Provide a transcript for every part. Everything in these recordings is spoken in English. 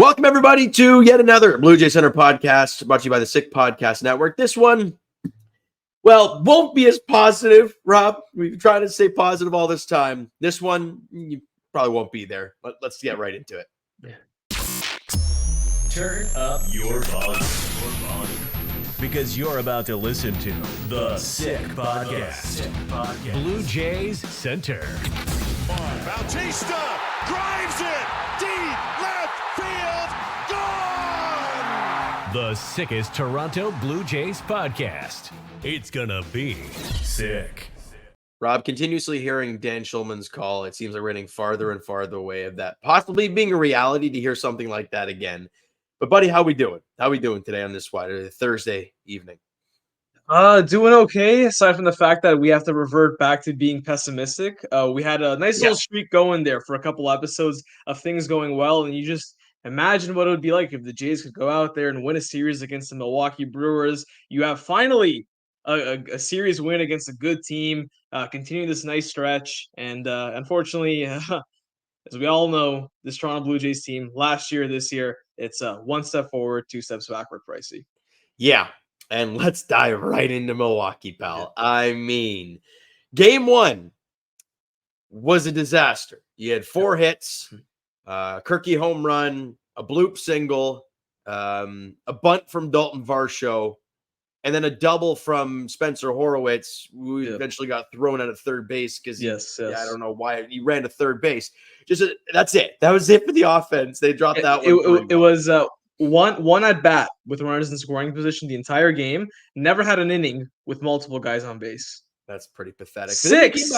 Welcome, everybody, to yet another Blue Jay Center podcast brought to you by the Sick Podcast Network. This one, well, won't be as positive, Rob. We've tried to stay positive all this time. This one, you probably won't be there. Let's get right into it. Turn up your volume. Because you're about to listen to the Sick Podcast. Blue Jays Center. Bautista drives it deep left field. Gone! The sickest Toronto Blue Jays podcast. It's gonna be sick. Rob, continuously hearing Dan Schulman's call, it seems like we're getting farther and farther away of that possibly being a reality to hear something like that again. But, buddy, how we doing? How we doing today on this Thursday evening? Doing okay, aside from the fact that we have to revert back to being pessimistic. We had a nice little streak going there for a couple episodes of things going well, and you just imagine what it would be like if the Jays could go out there and win a series against the Milwaukee Brewers. You have finally a series win against a good team, continuing this nice stretch, and unfortunately, as we all know, this Toronto Blue Jays team last year, this year, it's one step forward, two steps backward, Pricey. Yeah. And let's dive right into Milwaukee, pal. I mean, game one was a disaster. You had 4 hits, Kirky home run, a bloop single, a bunt from Dalton Varsho, and then a double from Spencer Horwitz, who eventually got thrown out at third base because I don't know why he ran to third base. That's it. That was it for the offense. They dropped that one. It was one at bat with runners in scoring position the entire game. Never had an inning with multiple guys on base. That's pretty pathetic. 6.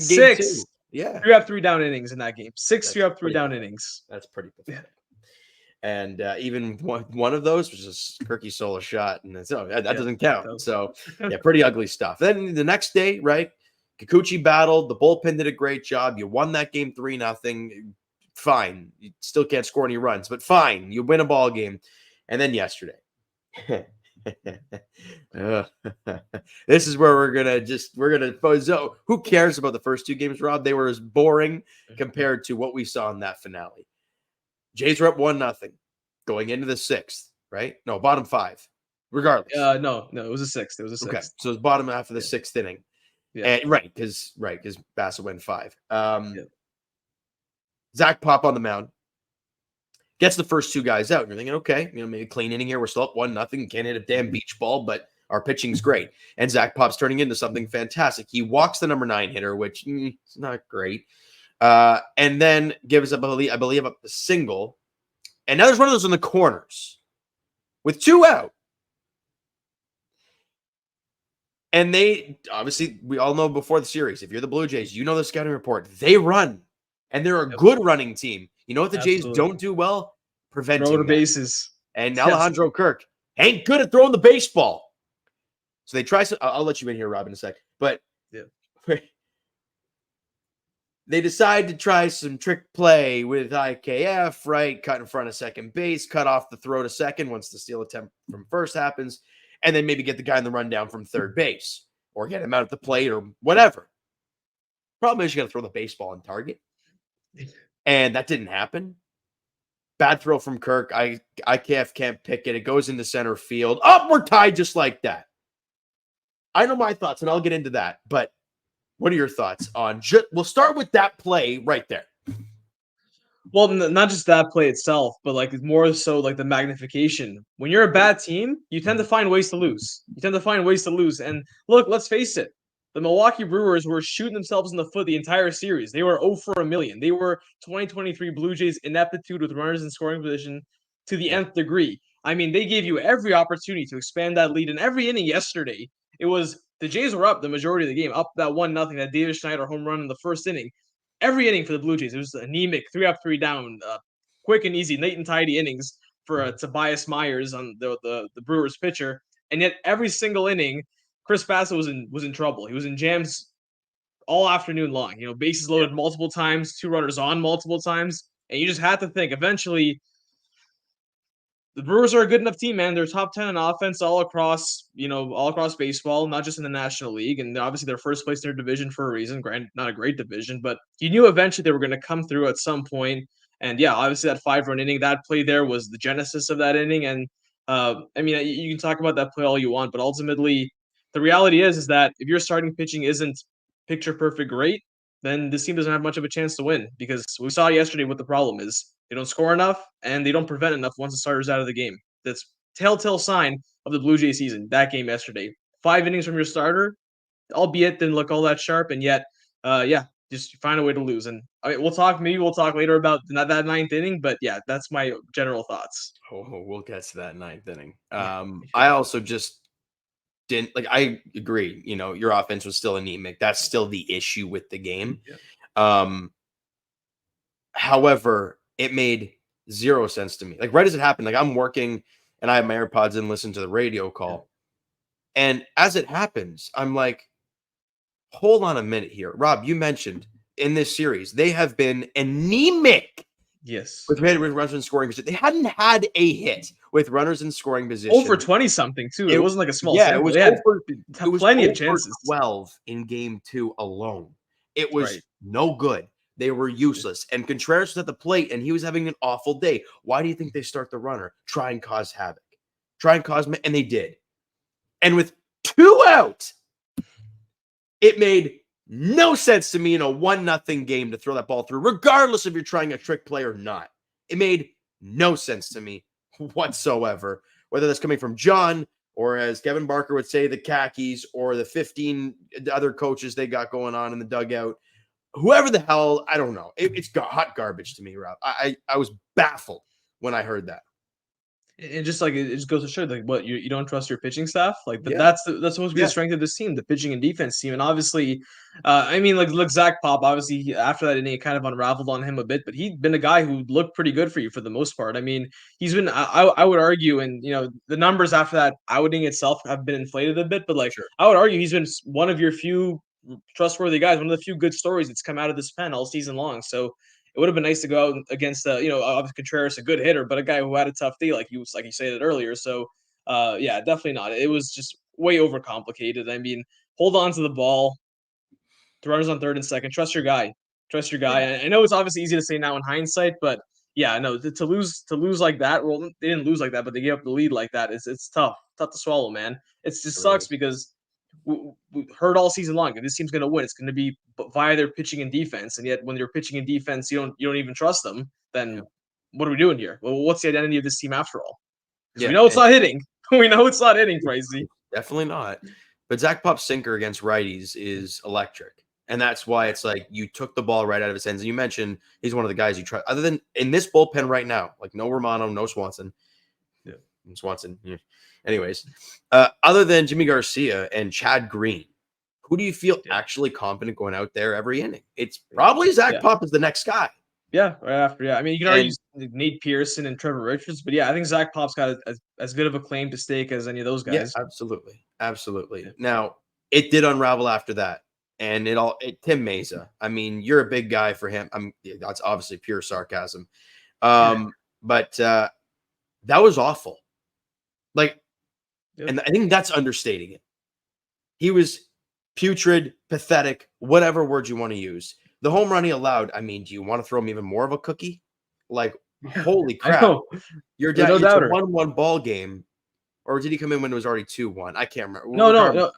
Game 2. Yeah. 3 up, 3 down innings in that game. 6 3 up, 3 down innings. That's pretty pathetic. And even one of those was just Kirky solo shot, and that doesn't count. So, pretty ugly stuff. Then the next day, right, Kikuchi battled. The bullpen did a great job. You won that game 3-0. Fine. You still can't score any runs, but fine. You win a ball game. And then yesterday. This is where we're going to who cares about the first 2 games, Rob? They were as boring compared to what we saw in that finale. Jays were up 1-0 going into the 6th, right? No, bottom 5. Regardless. No, it was a 6th. It was a 6th. Okay. So it's bottom half of the 6th inning. Yeah. And, because Bassett went 5. Zach Pop on the mound gets the first 2 guys out. And you're thinking, okay, maybe a clean inning here. We're still up 1-0. Can't hit a damn beach ball, but our pitching's great. And Zach Pop's turning into something fantastic. He walks the number 9 hitter, which is not great. And then gives up, I believe, up the single. And now there's one of those in the corners with 2 out. And they, obviously, we all know before the series, if you're the Blue Jays, you know the scouting report. They run. And they're a good running team. You know what the Jays don't do well? Preventing throw the bases. And Alejandro Kirk ain't good at throwing the baseball. So they try. I'll let you in here, Rob, in a sec. But they decide to try some trick play with IKF, right? Cut in front of second base, cut off the throw to second once the steal attempt from first happens, and then maybe get the guy in the rundown from third base or get him out at the plate or whatever. Problem is you got to throw the baseball on target. And that didn't happen. Bad throw from Kirk. IKF can't pick it. It goes into center field. We're tied just like that. I know my thoughts, and I'll get into that. But what are your thoughts on? We'll start with that play right there. Well, not just that play itself, but more so the magnification. When you're a bad team, you tend to find ways to lose. And look, let's face it. The Milwaukee Brewers were shooting themselves in the foot the entire series. They were 0 for a million. They were 2023 Blue Jays ineptitude with runners in scoring position to the nth degree. I mean, they gave you every opportunity to expand that lead in every inning yesterday. It was the Jays were up the majority of the game, up that 1-0, that David Schneider home run in the first inning. Every inning for the Blue Jays, it was anemic, 3 up, 3 down, quick and easy, neat and tidy innings for Tobias Myers on the Brewers pitcher. And yet every single inning, Chris Bassett was in trouble. He was in jams all afternoon long. Bases loaded multiple times, 2 runners on multiple times, and you just had to think eventually the Brewers are a good enough team, man. They're top 10 in offense all across baseball, not just in the National League. And obviously they're first place in their division for a reason. Granted, not a great division, but you knew eventually they were going to come through at some point And yeah, obviously that 5-run inning, that play there was the genesis of that inning. And I mean, you can talk about that play all you want, but ultimately, the reality is that if your starting pitching isn't picture perfect great, then this team doesn't have much of a chance to win because we saw yesterday what the problem is. They don't score enough and they don't prevent enough once the starter's out of the game. That's telltale sign of the Blue Jay season. That game yesterday, 5 innings from your starter, albeit didn't look all that sharp, and yet, yeah, just find a way to lose. And I mean, maybe we'll talk later about that ninth inning, but yeah, that's my general thoughts. Oh, we'll get to that ninth inning. Yeah. I also just didn't like. I agree. Your offense was still anemic. That's still the issue with the game. Yeah. However, it made zero sense to me. Like right as it happened, like I'm working and I have my AirPods in, and listen to the radio call, and as it happens, I'm like, hold on a minute here, Rob. You mentioned in this series they have been anemic. Yes. With runners in scoring position. They hadn't had a hit with runners in scoring position. Over 20 something too. It wasn't like a small sample. It was They had plenty of over chances. 12 in game 2 alone. It was Right. no good. They were useless. And Contreras was at the plate and he was having an awful day. Why do you think they start the runner? Try and cause havoc. And they did. And with 2 out, it made no sense to me in a 1-0 game to throw that ball through, regardless if you're trying a trick play or not. It made no sense to me whatsoever, whether that's coming from John or, as Kevin Barker would say, the khakis or the 15 other coaches they got going on in the dugout. Whoever the hell, I don't know. It's hot garbage to me, Rob. I was baffled when I heard that. It just like it just goes to show like what you don't trust your pitching staff like Yeah. that's supposed to be the strength of this team, the pitching and defense team. And obviously I mean like look, Zach Pop, obviously after that inning it kind of unraveled on him a bit, but he'd been a guy who looked pretty good for you for the most part. I mean, he's been I would argue, and the numbers after that outing itself have been inflated a bit, but like Sure. I would argue he's been one of your few trustworthy guys, one of the few good stories that's come out of this pen all season long. So it would have been nice to go out against, obviously Contreras, a good hitter, but a guy who had a tough day, like you said it earlier. So, yeah, definitely not. It was just way overcomplicated. I mean, hold on to the ball, the runners on third and second. Trust your guy. Trust your guy. Yeah. I know it's obviously easy to say now in hindsight, but yeah, no, to lose like that. Well, they didn't lose like that, but they gave up the lead like that. It's tough to swallow, man. It just sucks because we heard all season long, if this team's going to win, it's going to be via their pitching and defense. And yet, when you're pitching and defense, you don't even trust them. Then what are we doing here? Well, what's the identity of this team after all? Because we know it's not hitting. We know it's not hitting, Pricey. Definitely not. But Zach Pop's sinker against righties is electric. And that's why it's like you took the ball right out of his hands. And you mentioned he's one of the guys you try, other than in this bullpen right now, like no Romano, no Swanson. Yeah. Swanson. Yeah. Anyways, other than Jimmy Garcia and Chad Green, who do you feel actually confident going out there every inning? It's probably Zach Pop is the next guy. Yeah, right after. Yeah, I mean, you can argue Nate Pearson and Trevor Richards, but yeah, I think Zach Pop's got as good of a claim to stake as any of those guys. Yeah, absolutely. Yeah. Now, it did unravel after that, and Tim Mesa. I mean, you're a big guy for him. That's obviously pure sarcasm, but that was awful. Like, and I think that's understating it. He was putrid, pathetic, whatever word you want to use. The home run he allowed, I mean, do you want to throw him even more of a cookie? Like, holy crap. You're down. It's a 1-1 ball game. Or did he come in when it was already 2-1? I can't remember. No.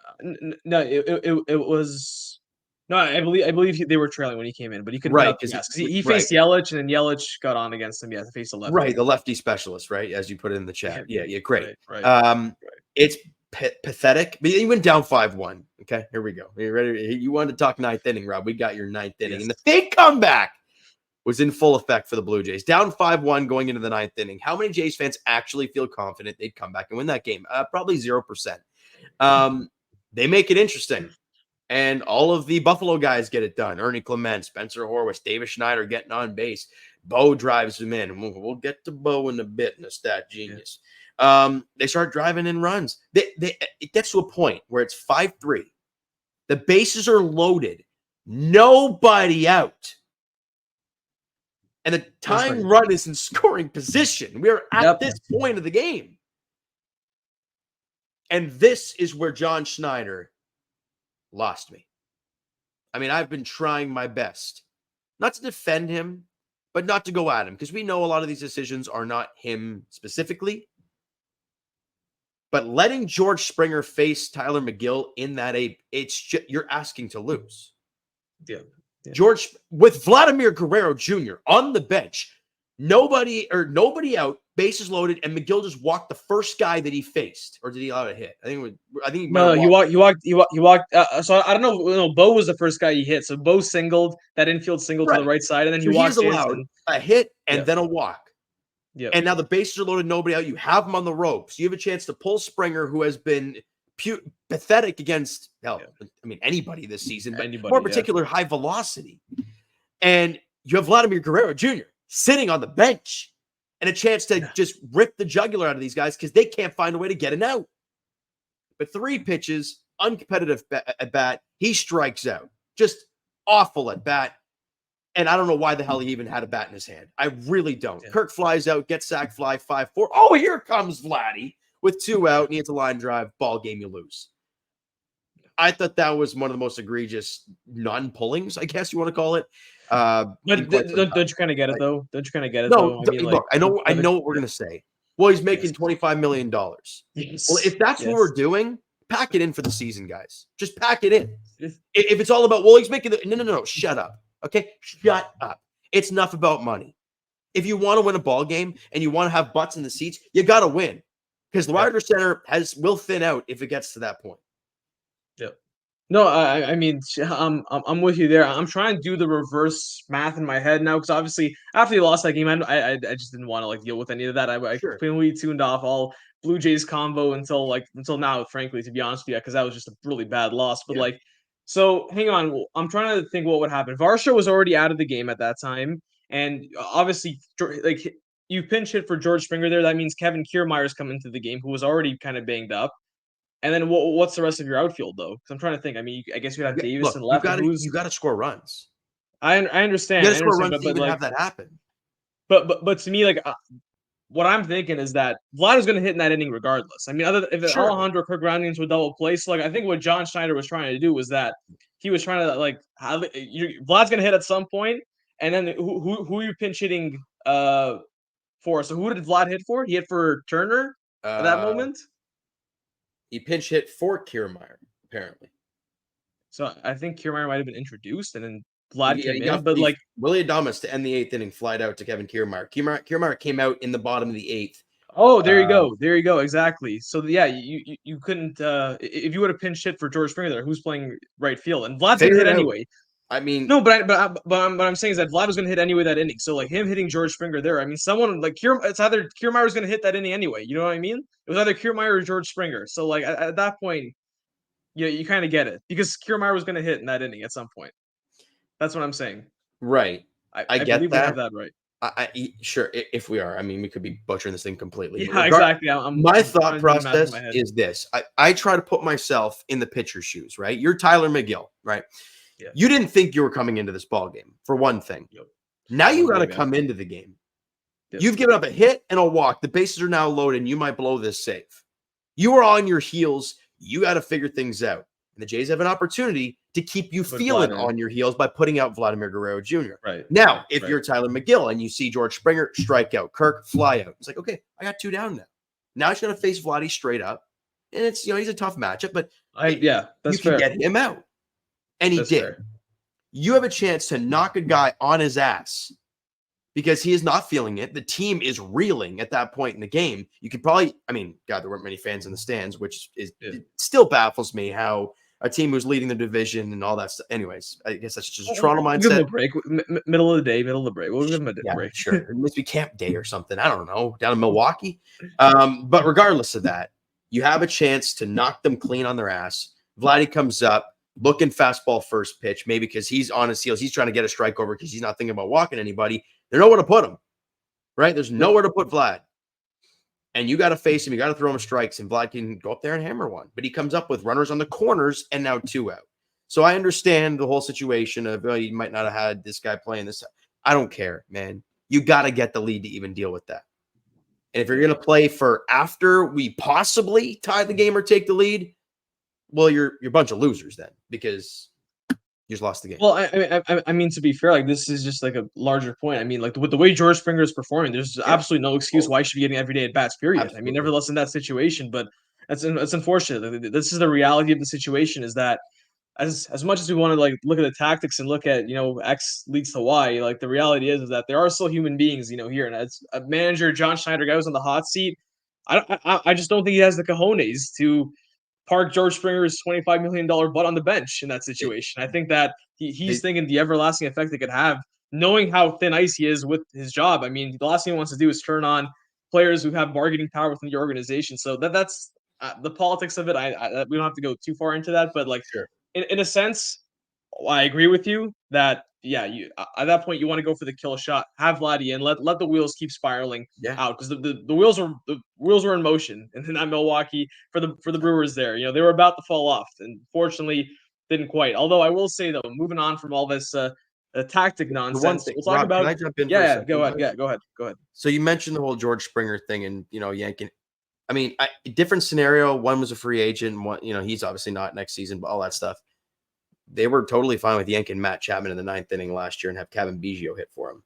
It was no. I believe they were trailing when he came in, but he could because he faced Yelich, and then Yelich got on against him. Yeah, to face the lefty. Right, the lefty specialist, right? As you put it in the chat. Yeah, great. Right. It's pathetic. But he went down 5-1. Okay, here we go. Are you ready? You wanted to talk ninth inning, Rob. We got your ninth inning, and the big comeback was in full effect for the Blue Jays. Down 5-1 going into the ninth inning. How many Jays fans actually feel confident they'd come back and win that game? Probably 0%. They make it interesting. And all of the Buffalo guys get it done. Ernie Clement, Spencer Horwitz, Davis Schneider getting on base. Bo drives them in. We'll get to Bo in a bit in a stat genius. They start driving in runs. It gets to a point where it's 5-3. The bases are loaded. Nobody out. And the time run is in scoring position. We're at this point of the game. And this is where John Schneider lost me. I mean, I've been trying my best not to defend him, but not to go at him because we know a lot of these decisions are not him specifically. But letting George Springer face Tyler McGill in that it's just, you're asking to lose. Yeah. George, with Vladimir Guerrero Jr. on the bench, nobody out, bases loaded, and McGill just walked the first guy that he faced, or did he allow a hit? I think he might have he walked. So I don't know. Bo was the first guy he hit. So Bo singled that infield single to the right side, and then so he walked allowed a hit and then a walk. Yeah. And now the bases are loaded, nobody out. You have him on the ropes. You have a chance to pull Springer, who has been pathetic against anybody this season, but more particular high velocity. And you have Vladimir Guerrero Jr. sitting on the bench and a chance to just rip the jugular out of these guys because they can't find a way to get an out. But 3 pitches, uncompetitive at bat, he strikes out. Just awful at bat. And I don't know why the hell he even had a bat in his hand. I really don't. Yeah. Kirk flies out, gets sack fly, 5-4. Oh, here comes Vladdy with 2 out. Needs a line drive. Ball game, you lose. I thought that was one of the most egregious non-pullings, I guess you want to call it. But don't you kind of get it, though? Don't you kind of get it, though? I mean, look, I know what we're going to say. Well, he's making $25 million. Yes. Well, if that's what we're doing, pack it in for the season, guys. Just pack it in. If it's all about, well, he's making no, shut up. Okay, shut up. It's enough about money. If you want to win a ball game and you want to have butts in the seats, you got to win because the wide center will thin out if it gets to that point. Yeah. No, I mean, I'm with you there. I'm trying to do the reverse math in my head now because obviously after you lost that game, I just didn't want to deal with any of that. I completely tuned off all Blue Jays convo until now, frankly, to be honest with you, because that was just a really bad loss. But so hang on, I'm trying to think what would happen. Varsho was already out of the game at that time, and obviously, you pinch hit for George Springer there. That means Kevin Kiermaier's come into the game, who was already kind of banged up. And then what's the rest of your outfield though? Because I'm trying to think. I mean, I guess you have Davis and left. You got to score runs. I understand. You got to score runs to even have that happen. But to me, what I'm thinking is that Vlad was going to hit in that inning regardless. I mean, if Alejandro Kirk grounded into a double play, so I think what John Schneider was trying to do was that he was trying to Vlad's going to hit at some point, and then who are you pinch hitting for? So who did Vlad hit for? He hit for Turner at that moment. He pinch hit for Kiermaier apparently. So I think Kiermaier might have been introduced, and then Vlad came in, but Willie Adames to end the 8th inning flied out to Kevin Kiermaier. Kiermaier came out in the bottom of the 8th. Oh, there you go. There you go. Exactly. So yeah, you couldn't if you would have pinch hit for George Springer there, who's playing right field, and Vlad's gonna hit anyway. I mean, no, but what I'm saying is that Vlad was gonna hit anyway that inning. So him hitting George Springer there, I mean, someone it's either Kiermaier was gonna hit that inning anyway. You know what I mean? It was either Kiermaier or George Springer. So at that point, you kind of get it because Kiermaier was gonna hit in that inning at some point. That's what I'm saying. Right. I get believe that. We have that right. Sure, if we are. I mean, we could be butchering this thing completely. Yeah, exactly. My thought process is this. I try to put myself in the pitcher's shoes, right? You're Tyler McGill, right? Yeah. You didn't think you were coming into this ball game, for one thing. Yep. Now you got to come into the game. Yep. You've given up a hit and a walk. The bases are now loaded, and you might blow this save. You are on your heels. You got to figure things out. And the Jays have an opportunity to keep you feeling on your heels by putting out Vladimir Guerrero Jr. Right. Now, if you're Tyler McGill and you see George Springer strike out, Kirk fly out, it's like, okay, I got 2 down now. Now he's going to face Vladdy straight up. And it's, he's a tough matchup, but that's you can get him out. And he did. Fair. You have a chance to knock a guy on his ass because he is not feeling it. The team is reeling at that point in the game. You could probably, God, there weren't many fans in the stands, which it still baffles me how a team who's leading the division and all that stuff. Anyways, I guess that's just a Toronto mindset. Give them a break. Middle of the day. We'll give them a break. Sure. It must be camp day or something. I don't know. Down in Milwaukee. But regardless of that, you have a chance to knock them clean on their ass. Vladdy comes up, looking fastball first pitch, maybe because he's on his heels. He's trying to get a strike over because he's not thinking about walking anybody. There's nowhere to put him, right? There's nowhere to put Vlad. And you got to face him. You got to throw him strikes, and Vlad can go up there and hammer one. But he comes up with runners on the corners and now 2 out. So I understand the whole situation of, you might not have had this guy playing this. I don't care, man. You got to get the lead to even deal with that. And if you're going to play for after we possibly tie the game or take the lead, well, you're a bunch of losers then, because You just lost the game. Well, I mean, to be fair, like this is just like a larger point. I mean, like with the way George Springer is performing, there's absolutely no excuse why he should be getting every day at bats. Period. I mean, Absolutely. nevertheless, in that situation, but that's unfortunate. This is the reality of the situation. Is that as much as we want to like look at the tactics and look at X leads to Y, like the reality is that there are still human beings here, and as a manager, John Schneider, guy who's on the hot seat, I just don't think he has the cojones to park George Springer's $25 million butt on the bench in that situation. I think that he's thinking the everlasting effect it could have, knowing how thin ice he is with his job. I mean, the last thing he wants to do is turn on players who have bargaining power within the organization. So that's the politics of it. We don't have to go too far into that, but like Sure. in a sense, I agree with you that you at that point you want to go for the kill shot, have Vladdy in, let the wheels keep spiraling out because the wheels were in motion and in that Milwaukee for the Brewers there. They were about to fall off, and fortunately didn't quite. Although I will say though, moving on from all this tactic The one nonsense, thing, we'll talk Rob, about. can I jump in for a Yeah, second? go ahead. Yeah, go ahead. So you mentioned the whole George Springer thing and, yanking. I mean, different scenario. One was a free agent. One, he's obviously not next season, but all that stuff. They were totally fine with yanking Matt Chapman in the 9th inning last year and have Kevin Biggio hit for him.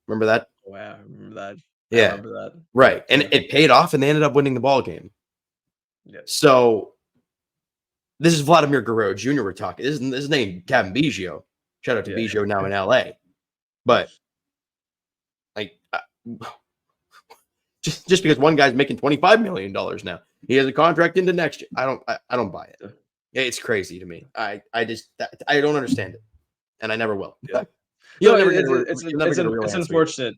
Remember that? Wow, I remember that. Yeah. I remember that. Right. And it paid off and they ended up winning the ball game. Yeah. So this is Vladimir Guerrero Jr. we're talking. This is name Kevin Biggio. Shout out to Biggio now in LA. But like just because one guy's making $25 million now, he has a contract into next year. I don't buy it. It's crazy to me. I don't understand it, and I never will. Yeah. It's unfortunate.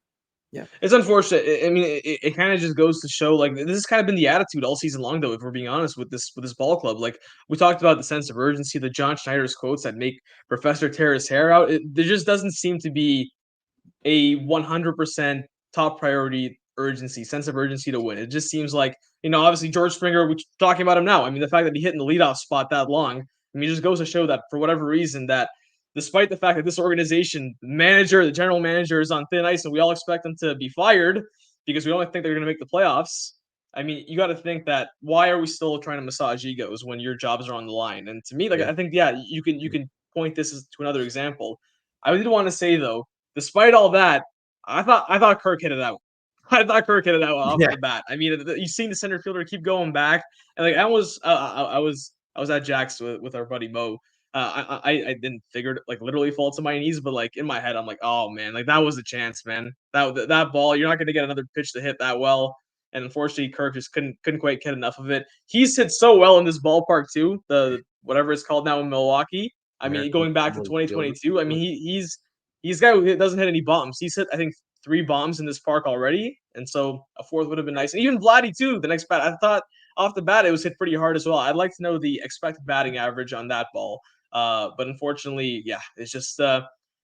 Yeah, it's unfortunate. I mean, it kind of just goes to show like this has kind of been the attitude all season long, though. If we're being honest with this ball club, like we talked about the sense of urgency, the John Schneider's quotes that make Professor tear his hair out. There just doesn't seem to be a 100% top priority sense of urgency to win. It just seems like, obviously George Springer, we're talking about him now. I mean, the fact that he hit in the leadoff spot that long, I mean, it just goes to show that for whatever reason that despite the fact that this organization, the general manager is on thin ice and we all expect them to be fired because we only think they're going to make the playoffs. I mean, you got to think that why are we still trying to massage egos when your jobs are on the line? And to me, I think, you can point this to another example. I did want to say though, despite all that, I thought Kirk hit it out. I thought Kirk hit it out off the bat. I mean, you've seen the center fielder keep going back, and like I was at Jack's with our buddy Mo. I didn't figure it like literally fall to my knees, but like in my head, I'm like, oh man, like that was a chance, man. That ball, you're not going to get another pitch to hit that well. And unfortunately, Kirk just couldn't quite get enough of it. He's hit so well in this ballpark too, the whatever it's called now in Milwaukee. I mean, going back to 2022, I mean he's a guy who doesn't hit any bombs. He's hit, I think, 3 bombs in this park already, and so a 4th would have been nice. And even Vladdy too. The next bat, I thought off the bat it was hit pretty hard as well. I'd like to know the expected batting average on that ball, but unfortunately, it's just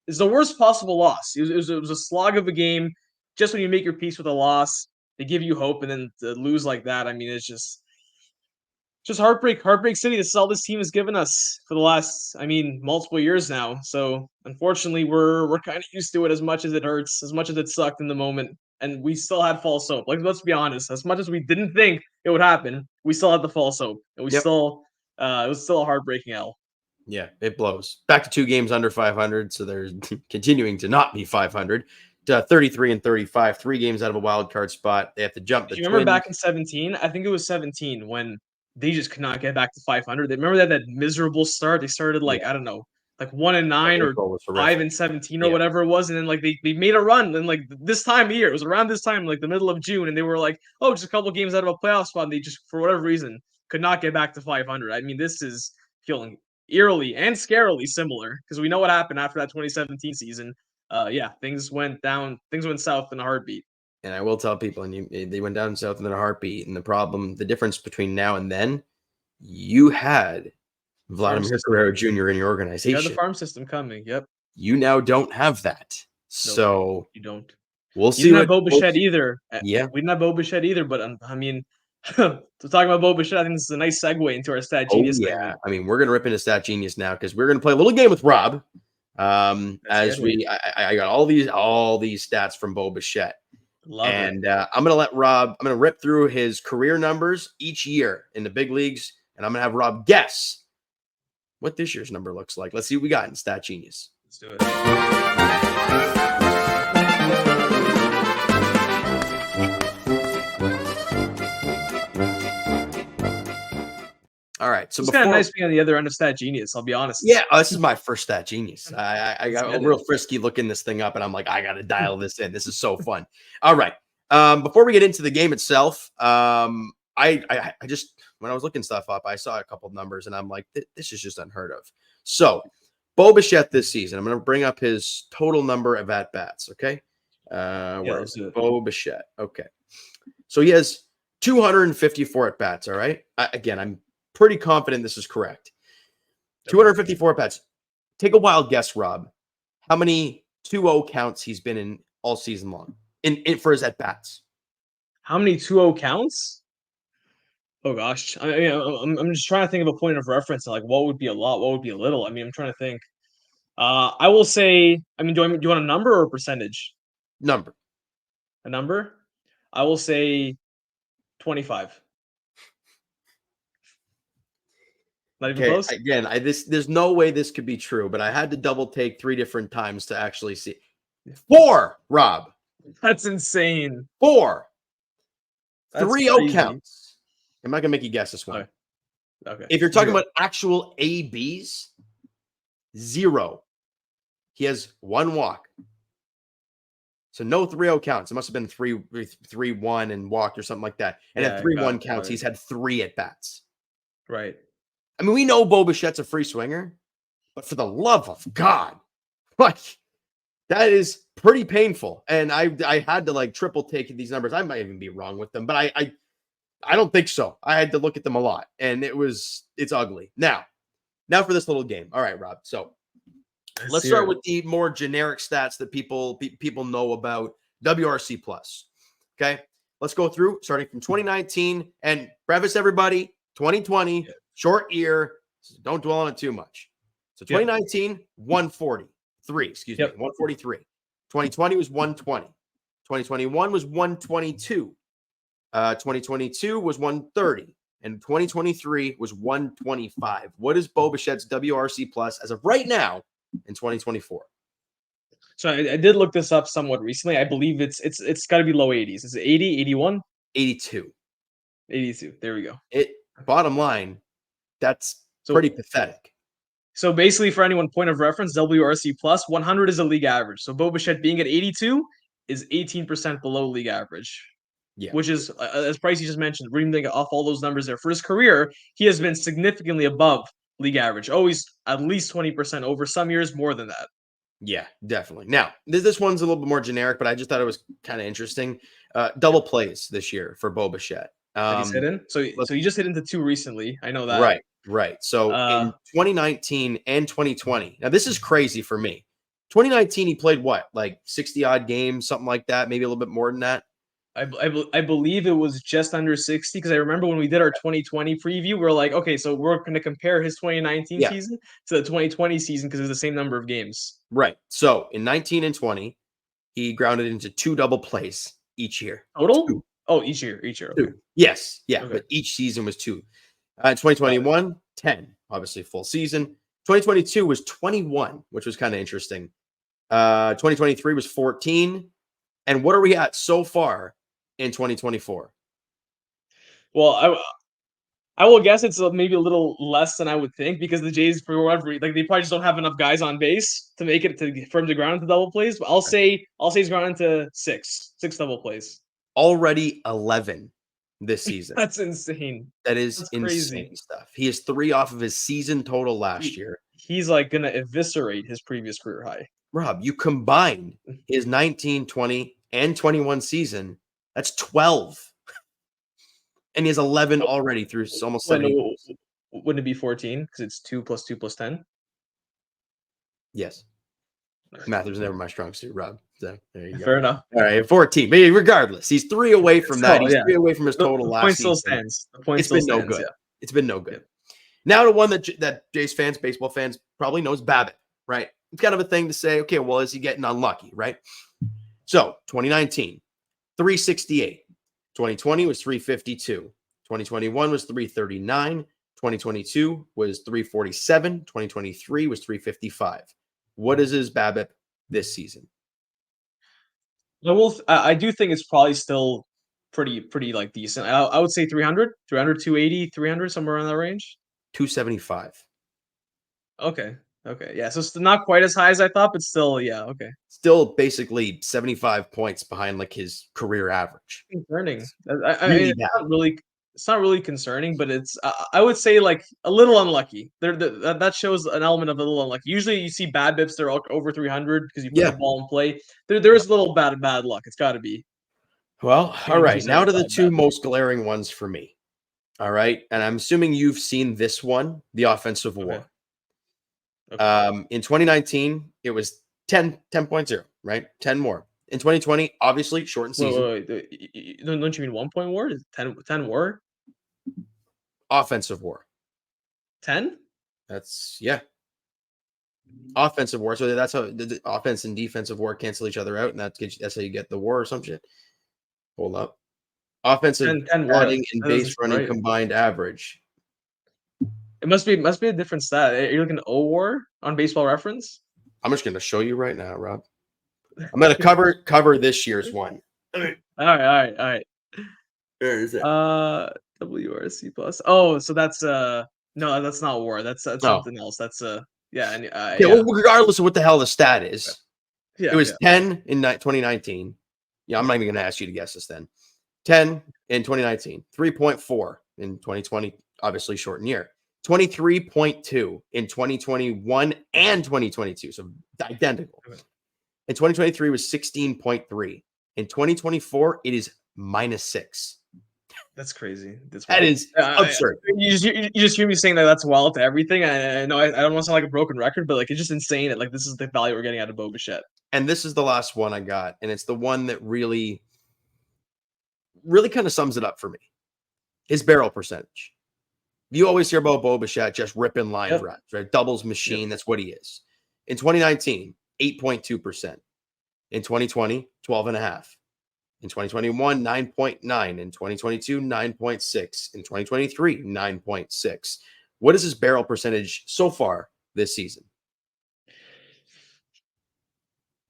it's the worst possible loss. It was a slog of a game. Just when you make your peace with a loss, they give you hope, and then to lose like that, I mean, it's just heartbreak city. This is all this team has given us for the last, multiple years now. So unfortunately, we're kind of used to it, as much as it hurts, as much as it sucked in the moment. And we still had false hope. Like, let's be honest, as much as we didn't think it would happen, we still had the false hope, and it was still a heartbreaking L. Yeah, it blows. Back to 2 games under 500, so they're continuing to not be 500. 33 and 35, 3 games out of a wild card spot. They have to jump the Twins. Remember back in 17? I think it was 17 when they just could not get back to 500. They remember that miserable start. They started I don't know, like 1-9 or 5-17 or whatever it was, and then like they made a run. And like this time of year, it was around this time, like the middle of June, and they were like, oh, just a couple of games out of a playoff spot, and they just for whatever reason could not get back to 500. I mean, this is feeling eerily and scarily similar because we know what happened after that 2017 season. Things went down. Things went south in a heartbeat. And I will tell people, they went down south in a heartbeat. And the difference between now and then, you had Vladimir Guerrero Jr. in your organization. You had the farm system coming. Yep. You now don't have that. Nope, so you don't. We'll see. You didn't have Bo Bichette either. Yeah. We didn't have Bo Bichette either, but to talk about Bo Bichette, I think this is a nice segue into our Stat Genius segment. I mean, we're going to rip into Stat Genius now because we're going to play a little game with Rob. I got all these stats from Bo Bichette. I'm going to let Rob, I'm going to rip through his career numbers each year in the big leagues, and I'm going to have Rob guess what this year's number looks like. Let's see what we got in Stat Genius. Let's do it. All right. So It's kind of nice being on the other end of Stat Genius, I'll be honest. Yeah, this is my first Stat Genius. I got a real frisky looking this thing up, and I'm like, I got to dial this in. This is so fun. All right. Before we get into the game itself, I just, when I was looking stuff up, I saw a couple of numbers, and I'm like, this is just unheard of. So, Bo Bichette this season, I'm going to bring up his total number of at-bats, okay? Where is it? Bo Bichette. Okay. So, he has 254 at-bats, all right? Again, I'm pretty confident this is correct. 254 at-bats. Take a wild guess, Rob. How many 2-0 counts he's been in all season long in for his at-bats? How many 2-0 counts? Oh gosh, I'm just trying to think of a point of reference. Like, what would be a lot? What would be a little? I mean, I'm trying to think. I will say. I mean, do you want a number or a percentage? Number. A number. I will say 25. Not even close. Again, there's no way this could be true, but I had to double take 3 different times to actually see. 4, Rob. That's insane. 4. That's 3-0 crazy. counts. I'm not gonna make you guess this one. Okay. If you're talking about actual ABs, 0. He has 1 walk. So no 3-0 counts. It must have been 3-1 and walked or something like that. And at 3-1 counts, he's had 3 at bats. Right. I mean, we know Bo Bichette's a free swinger, but for the love of God, like, that is pretty painful. And I had to like triple take these numbers. I might even be wrong with them, but I don't think so. I had to look at them a lot, and it's ugly. Now for this little game. All right, Rob. So let's start with the more generic stats that people know about. WRC plus. Okay, let's go through starting from 2019 and preface everybody. 2020, short year. So don't dwell on it too much. So 2019, 143. Excuse me, 143. 2020 was 120. 2021 was 122. 2022 was 130. And 2023 was 125. What is Bo Bichette's WRC plus as of right now in 2024? So I did look this up somewhat recently. I believe it's got to be low 80s. Is it 80, 81? 82. 82. There we go. Bottom line, that's pretty pathetic. So basically, for anyone point of reference, WRC plus 100 is a league average. So Bo Bichette being at 82 is 18% below league average. Yeah, which is, as Pricey just mentioned, reading off all those numbers there. For his career, he has been significantly above league average, always at least 20% over, some years more than that. Yeah, definitely. Now, this one's a little bit more generic, but I just thought it was kind of interesting. Double plays this year for Bo Bichette. He's hit in? So he just hit into 2 recently. I know that. Right. So in 2019 and 2020, now this is crazy for me. 2019, he played what, like 60-odd games, something like that, maybe a little bit more than that. I believe it was just under 60, because I remember when we did our 2020 preview, we were like, okay, so we're going to compare his 2019 season to the 2020 season because it's the same number of games. Right. So in 19 and 20, he grounded into 2 double plays each year. Total? 2. Oh, each year. Okay. Yes. Yeah. Okay. But each season was 2. 2021, 10, obviously full season. 2022 was 21, which was kind of interesting. 2023 was 14. And what are we at so far in 2024? Well, I will guess it's maybe a little less than I would think, because the Jays, for whatever, like, they probably just don't have enough guys on base to make it for him to ground into double plays. But I'll say he's ground into 6 double plays. Already 11 this season. That's insane. That's insane crazy stuff. He has 3 off of his season total last year. He's like gonna eviscerate his previous career high. Rob, you combined his 19, 20, and 21 season. That's 12. And he has 11 already through almost 70. Wouldn't it be 14? Because it's 2 plus 2 plus 10? Yes. Math was never my strong suit, Rob. So there you go. Fair enough. All right, 14. But regardless, he's 3 away from that. He's 3 away from his total last point season. Still stands. The point it's still been stands, no good. Yeah. It's been no good. Now to one that Jays fans, baseball fans probably knows, Babbitt, right? It's kind of a thing to say, okay, well, is he getting unlucky, right? So 2019, 368. 2020 was 352. 2021 was 339. 2022 was 347. 2023 was 355. What is his BABIP this season? I do think it's probably still pretty like decent. I would say 300, 280, 300, somewhere around that range. 275. Okay. Okay. Yeah. So it's not quite as high as I thought, but still, yeah. Okay. Still basically 75 points behind like his career average. Concerning. I mean, Really bad. it's not really concerning, but it's I would say like a little unlucky. That shows an element of a little unlucky. Usually, you see bad bips they're over 300 because you put Yeah. the ball in play. There is a little bad luck. It's got to be. Well, all right. Now to the 275 two bad. most glaring ones for me. All right. And I'm assuming you've seen this one, the offensive Okay. war. Okay. In 2019, it was 10.0, right? 10 more. In 2020, obviously, shortened Wait, season. don't you mean 1 point war? Is 10 war? Offensive war. 10? That's, yeah. Offensive war. So that's how the offense and defensive war cancel each other out. And that's how you get the war or some shit. Hold up. Offensive 10 war. batting and That base doesn't running right. combined average. It must be a different stat. Are you looking at O war on Baseball Reference? I'm just going to show you right now, Rob. I'm going to cover this year's one. All right. Where is it? WRC plus. Oh, so that's no, that's not war. That's something else. That's yeah, and Okay, yeah. well, regardless of what the hell the stat is, Yeah, it was yeah. 10 in 2019. Yeah, I'm not even going to ask you to guess this then. 10 in 2019, 3.4 in 2020, obviously shortened year. 23.2 in 2021 and 2022, so identical. Okay. In 2023 was 16.3. In 2024, it is -6. That's crazy. That is absurd. You just hear me saying that's wild to everything. I know I don't want to sound like a broken record, but like it's just insane. That like this is the value we're getting out of Bo Bichette. And this is the last one I got, and it's the one that really kind of sums it up for me. His barrel percentage. You always hear about Bo Bichette just ripping line drives, right? Doubles machine. That's what he is. In 2019, 8.2%. In 2020, 12.5%. In 2021, 9.9. In 2022, 9.6. In 2023, 9.6. What is his barrel percentage so far this season?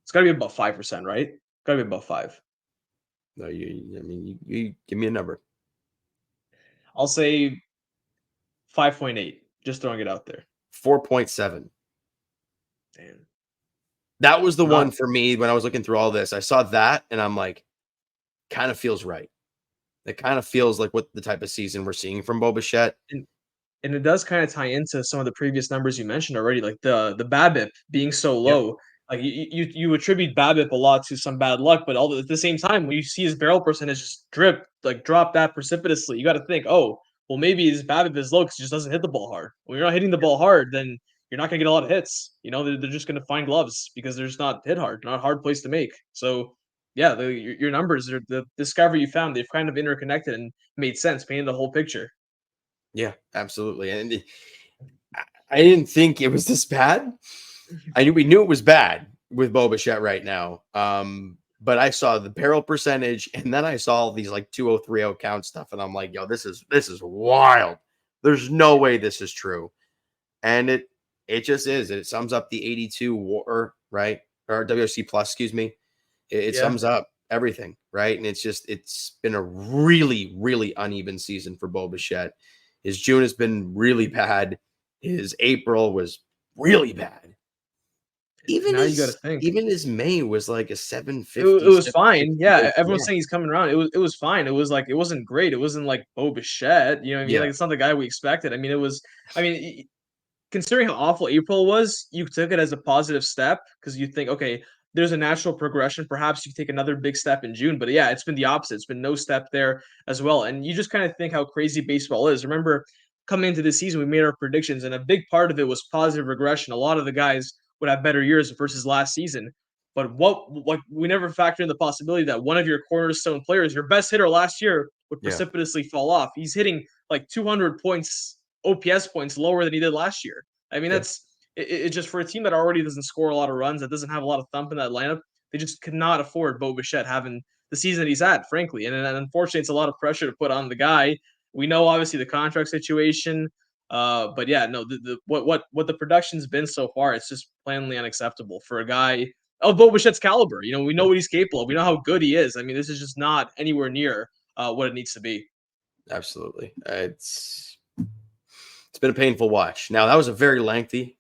It's got to be about 5%, right? Got to be about 5. No, you give me a number. I'll say 5.8. Just throwing it out there. 4.7. Damn. That was the one for me when I was looking through all this. I saw that and I'm like, kind of feels right. It kind of feels like what the type of season we're seeing from Bo Bichette. And it does kind of tie into some of the previous numbers you mentioned already, like the BABIP being so low. Yep. Like you attribute BABIP a lot to some bad luck, but at the same time, when you see his barrel percentage just drop that precipitously, you got to think, oh, well, maybe his BABIP is low because he just doesn't hit the ball hard. When you're not hitting the ball hard, then you're not going to get a lot of hits. You know, they're just going to find gloves because there's not hit hard, not a hard place to make. So yeah, your numbers, the discovery you found, they've kind of interconnected and made sense, painted the whole picture. Yeah, absolutely. And I didn't think it was this bad. We knew it was bad with Bo Bichette right now. But I saw the barrel percentage, and then I saw these like 2-0-3-0 count stuff, and I'm like, yo, this is wild. There's no way this is true. And it just is. It sums up the 82 war, right? Or WRC plus, excuse me. It sums up everything, right? And it's been a really, really uneven season for Bo Bichette. His June has been really bad. His April was really bad. Even his May was like a 750. It was fine. Yeah, everyone's saying he's coming around. It was fine. It was like it wasn't great. It wasn't like Bo Bichette. You know what I mean? Yeah. Like it's not the guy we expected. I mean, considering how awful April was, you took it as a positive step because you think, okay, there's a natural progression. Perhaps you take another big step in June. But yeah, it's been the opposite. It's been no step there as well. And you just kind of think how crazy baseball is. Remember, coming into this season, we made our predictions, and a big part of it was positive regression. A lot of the guys would have better years versus last season. But we never factor in the possibility that one of your cornerstone players, your best hitter last year, would precipitously fall off. He's hitting like 200 points, OPS points lower than he did last year. I mean, that's it just for a team that already doesn't score a lot of runs, that doesn't have a lot of thump in that lineup. They just could not afford Bo Bichette having the season that he's had, frankly. And unfortunately, it's a lot of pressure to put on the guy. We know, obviously, the contract situation. But yeah, no, what the production's been so far, it's just plainly unacceptable for a guy of Bo Bichette's caliber. You know, we know what he's capable of. We know how good he is. I mean, this is just not anywhere near what it needs to be. Absolutely. It's been a painful watch. Now, that was a very lengthy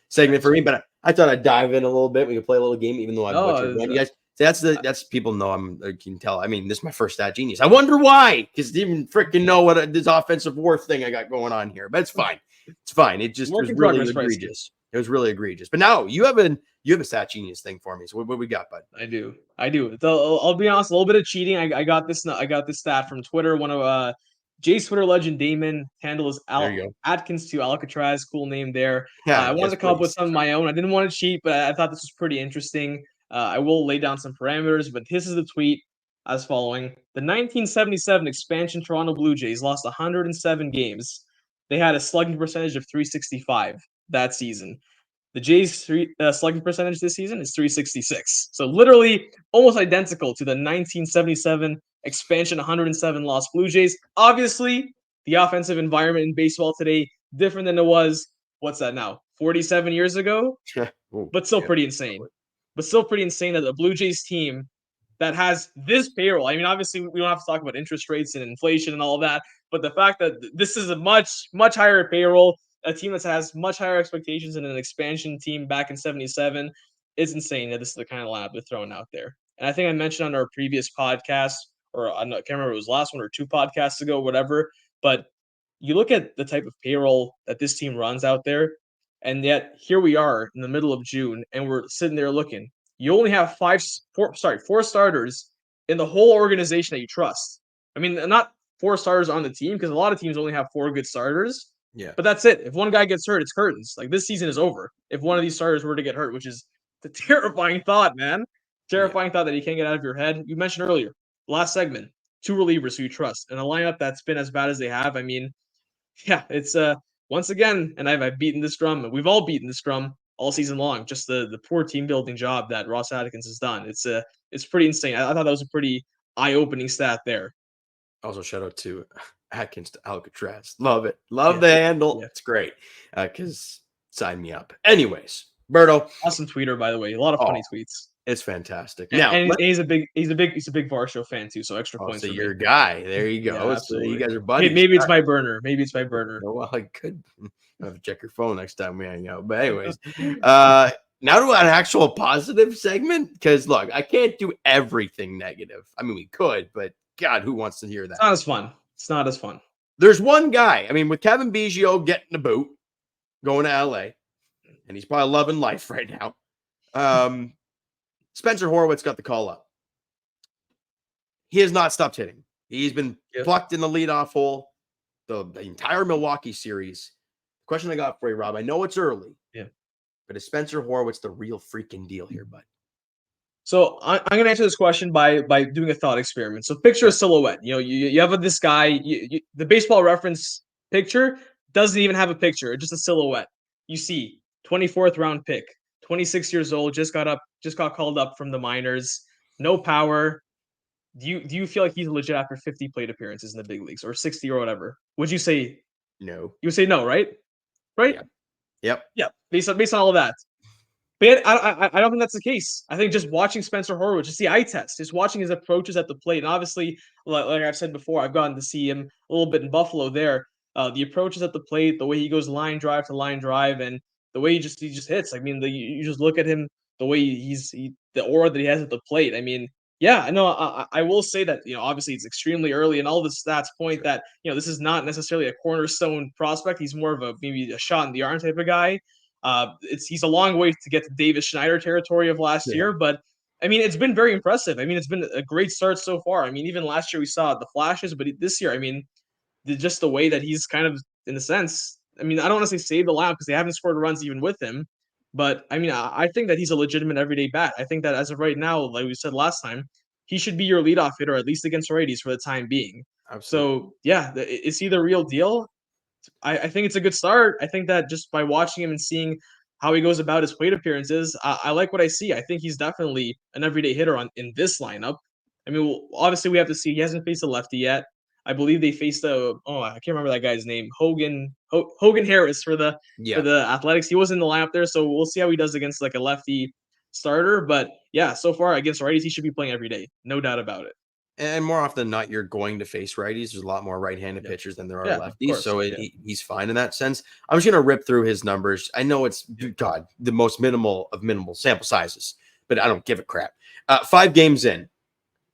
segment for me, but I thought I'd dive in a little bit. We could play a little game, even though I butchered one. You guys, that's people know I can tell. I mean, this is my first stat genius. I wonder why, because they even freaking know what this offensive war thing I got going on here. But it's fine. It's fine. It just was really egregious. It was really egregious. But now you have a stat genius thing for me. So what we got, bud? I do. I'll be honest, a little bit of cheating. I got this stat from Twitter. One of Jay's Twitter legend Damon handle is Atkins to Alcatraz. Cool name there. I wanted to come up with some of my own. I didn't want to cheat, but I thought this was pretty interesting. I will lay down some parameters, but this is the tweet as following. The 1977 expansion Toronto Blue Jays lost 107 games. They had a slugging percentage of .365 that season. The Jays' slugging percentage this season is .366. So literally almost identical to the 1977 expansion 107 loss Blue Jays. Obviously, the offensive environment in baseball today different than it was, what's that now, 47 years ago? But still pretty insane. But still pretty insane that the Blue Jays team that has this payroll, I mean, obviously, we don't have to talk about interest rates and inflation and all of that, but the fact that this is a much, much higher payroll, a team that has much higher expectations than an expansion team back in 77 is insane that this is the kind of lineup they're throwing out there. And I think I mentioned on our previous podcast, or I can't remember if it was last one or 2 podcasts ago, whatever, but you look at the type of payroll that this team runs out there, and yet here we are in the middle of June, and we're sitting there looking. You only have four starters in the whole organization that you trust. I mean, not 4 starters on the team, because a lot of teams only have 4 good starters. Yeah. But that's it. If one guy gets hurt, it's curtains. Like, this season is over if one of these starters were to get hurt, which is the terrifying thought, man. Terrifying thought that you can't get out of your head. You mentioned earlier, last segment, 2 relievers who you trust, and a lineup that's been as bad as they have. I mean, yeah, it's once again, and I've beaten this drum, and we've all beaten this drum all season long. Just the poor team building job that Ross Atkins has done. It's pretty insane. I thought that was a pretty eye-opening stat there. Also, shout out to Atkins to Alcatraz. Love it. Love the handle. Yeah. It's great. Because sign me up. Anyways, Berto. Awesome tweeter, by the way. A lot of funny tweets. It's fantastic. Now, and he's a big Varsho fan too. So extra points. So you're a guy. There you go. Yeah, so you guys are buddies. Maybe it's my burner. Well, I could have to check your phone next time we hang out. But anyways, now to an actual positive segment, because look, I can't do everything negative. I mean, we could, but God, who wants to hear that? It's not as fun. There's one guy. I mean, with Kevin Biggio getting the boot, going to LA, and he's probably loving life right now. Spencer Horwitz got the call up. He has not stopped hitting. He's been plucked in the leadoff hole the entire Milwaukee series. Question I got for you, Rob. I know it's early. Yeah. But is Spencer Horwitz the real freaking deal here, bud? So I'm going to answer this question by doing a thought experiment. So picture a silhouette. You know, you have this guy. The Baseball Reference picture doesn't even have a picture. It's just a silhouette. You see 24th round pick, 26 years old, just got called up from the minors. No power. Do you feel like he's legit after 50 plate appearances in the big leagues or 60 or whatever? Would you say no? You would say no, right? Right? Yep. Based on all of that. But I don't think that's the case. I think just watching Spencer Horwitz, just the eye test, just watching his approaches at the plate, and obviously, like I've said before, I've gotten to see him a little bit in Buffalo there. The approaches at the plate, the way he goes line drive to line drive, and the way he just hits. I mean, you just look at him, the way the aura that he has at the plate. I mean, yeah, no, I will say that, you know, obviously it's extremely early, and all the stats point that, you know, this is not necessarily a cornerstone prospect. He's more of maybe a shot in the arm type of guy. He's a long way to get to Davis Schneider territory of last year, but I mean, it's been very impressive. I mean, it's been a great start so far. I mean, even last year we saw the flashes, but this year, I mean, just the way that he's kind of, in a sense, I mean, I don't want to say saved the lineup because they haven't scored runs even with him, but I mean, I think that he's a legitimate everyday bat. I think that as of right now, like we said last time, he should be your leadoff hitter, at least against righties for the time being. Absolutely. So yeah, is he the real deal? I think it's a good start. I think that just by watching him and seeing how he goes about his plate appearances, I like what I see. I think he's definitely an everyday hitter in this lineup. I mean, obviously we have to see. He hasn't faced a lefty yet. I believe they faced I can't remember that guy's name, Hogan Harris for the Athletics. He was in the lineup there, so we'll see how he does against like a lefty starter. But yeah, so far against righties, he should be playing every day, no doubt about it. And more often than not, you're going to face righties. There's a lot more right-handed pitchers than there are Yeah, of lefties, course, so yeah. he's fine in that sense. I'm just gonna rip through his numbers. I know it's the most minimal of minimal sample sizes, but I don't give a crap. 5 games in,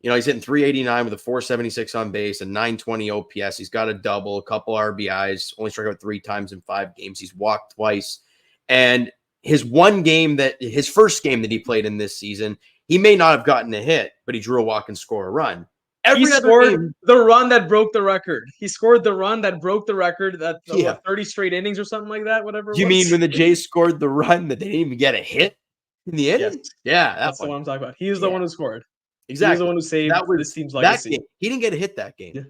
he's hitting 389 with a 476 on base and 920 OPS. He's got a double, a couple RBIs, only struck out 3 times in 5 games. He's walked twice, and his first game that he played in this season, he may not have gotten a hit, but he drew a walk and scored a run. He scored the run that broke the record. He scored the run that broke the record. That 30 straight innings or something like that. Whatever. You mean when the Jays scored the run that they didn't even get a hit in the inning? Yes. Yeah, that's the one I'm talking about. He was the one who scored. Exactly. He was the one who saved this team's legacy. That game, he didn't get a hit that game. Yeah.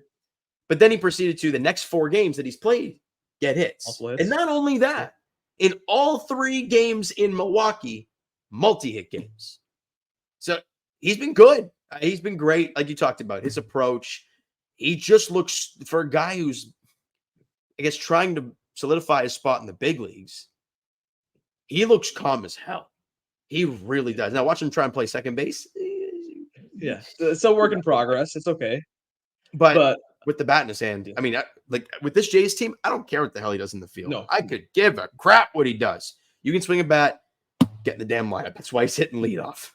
But then he proceeded to the next 4 games that he's played get hits. Also hits. And not only that, in all 3 games in Milwaukee, multi-hit games. So he's been good. He's been great, like you talked about. His approach, he just looks, for a guy who's, I guess, trying to solidify his spot in the big leagues, he looks calm as hell. He really does. Now, watch him try and play second base. Yeah, it's a work in progress. It's okay. But with the bat in his hand, I mean, like with this Jays team, I don't care what the hell he does in the field. No. I could give a crap what he does. You can swing a bat, get in the damn lineup. That's why he's hitting leadoff.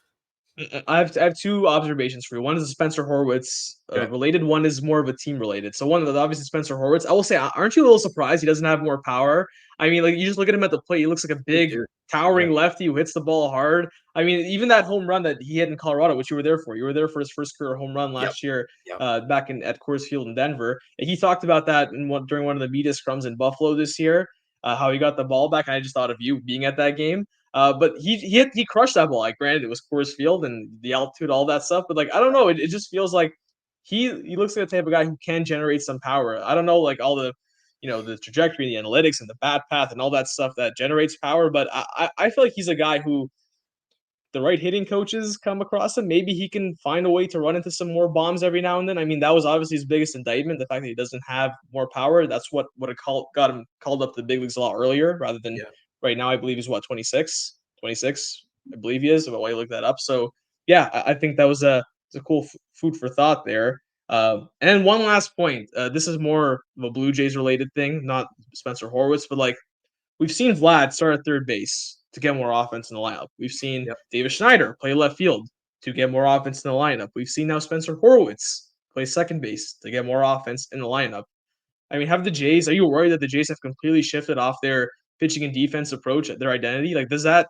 I have 2 observations for you. One is a Spencer Horwitz related. One is more of a team related. So one of the obviously Spencer Horwitz. I will say, aren't you a little surprised he doesn't have more power? I mean, like you just look at him at the plate, he looks like a big, towering lefty who hits the ball hard. I mean, even that home run that he hit in Colorado, which you were there for. You were there for his first career home run last year, back at Coors Field in Denver. And he talked about that during one of the media scrums in Buffalo this year, how he got the ball back. And I just thought of you being at that game. But he crushed that ball. Like, granted, it was Coors Field and the altitude, all that stuff. But like, I don't know. It just feels like he looks like the type of guy who can generate some power. I don't know, like all the, the trajectory, the analytics, and the bat path, and all that stuff that generates power. But I feel like he's a guy who, the right hitting coaches come across him, maybe he can find a way to run into some more bombs every now and then. I mean, that was obviously his biggest indictment, the fact that he doesn't have more power. That's what got him called up to the big leagues a lot earlier, rather than right now. I believe he's 26, I believe he is. But why you look that up? So yeah, I think that was a cool food for thought there. And one last point. This is more of a Blue Jays related thing, not Spencer Horwitz, but like we've seen Vlad start at third base to get more offense in the lineup. We've seen Davis Schneider play left field to get more offense in the lineup. We've seen now Spencer Horwitz play second base to get more offense in the lineup. I mean, are you worried that the Jays have completely shifted off their pitching and defense approach, their identity? Like, does that